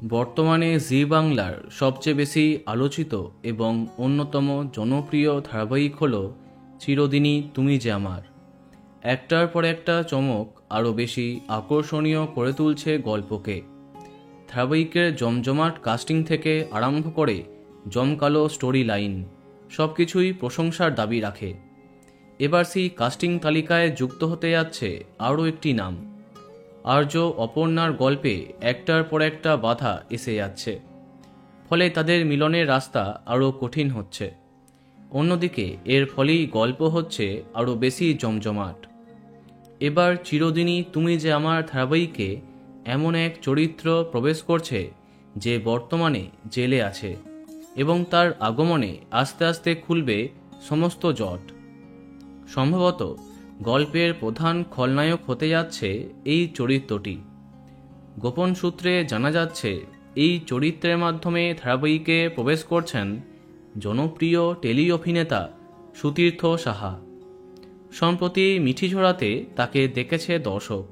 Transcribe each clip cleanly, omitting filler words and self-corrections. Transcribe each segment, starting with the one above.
বর্তমানে জি বাংলার সবচেয়ে বেশি আলোচিত এবং অন্যতম জনপ্রিয় ধারাবাহিক হল চিরদিনই তুমি যে আমার। একটার পর একটা চমক আরও বেশি আকর্ষণীয় করে তুলছে গল্পকে। ধারাবাহিকের জমজমাট কাস্টিং থেকে আরম্ভ করে জমকালো স্টোরি লাইন সব কিছুই প্রশংসার দাবি রাখে। এবার সেই কাস্টিং তালিকায় যুক্ত হতে যাচ্ছে আরও একটি নাম। আর্য অপর্ণার গল্পে একটার পর একটা বাধা এসে যাচ্ছে, ফলে তাদের মিলনের রাস্তা আরও কঠিন হচ্ছে। অন্যদিকে এর ফলেই গল্প হচ্ছে আরও বেশি জমজমাট। এবার চিরদিনই তুমি যে আমার ধারাবাহিকে এমন এক চরিত্র প্রবেশ করছে যে বর্তমানে জেলে আছে, এবং তার আগমনে আস্তে আস্তে খুলবে সমস্ত জট। সম্ভবত গল্পের প্রধান খলনায়ক হতে যাচ্ছে এই চরিত্রটি। গোপন সূত্রে জানা যাচ্ছে এই চরিত্রের মাধ্যমে ধারাবাহিকে প্রবেশ করছেন জনপ্রিয় টেলি অভিনেতা সুতীর্থ সাহা। সম্প্রতি মিঠিঝোড়াতে তাকে দেখেছে দর্শক।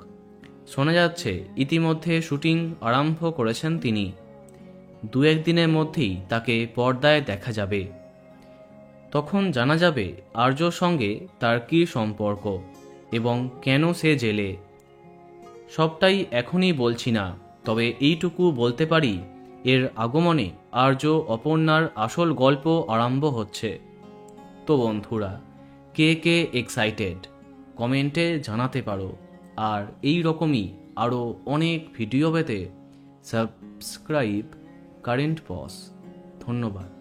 শোনা যাচ্ছে ইতিমধ্যে শুটিং আরম্ভ করেছেন তিনি। দু একদিনের মধ্যেই তাকে পর্দায় দেখা যাবে। তখন জানা যাবে আর্যর সঙ্গে তার কী সম্পর্ক এবং কেন সে জেলে। সবটাই এখনই বলছি না, তবে এইটুকু বলতে পারি, এর আগমনে আর্য অপর্ণার আসল গল্প আরম্ভ হচ্ছে। তো বন্ধুরা, কে কে এক্সাইটেড কমেন্টে জানাতে পারো। আর এই রকমই আরও অনেক ভিডিও পেতে সাবস্ক্রাইব কারেন্ট পজ। ধন্যবাদ।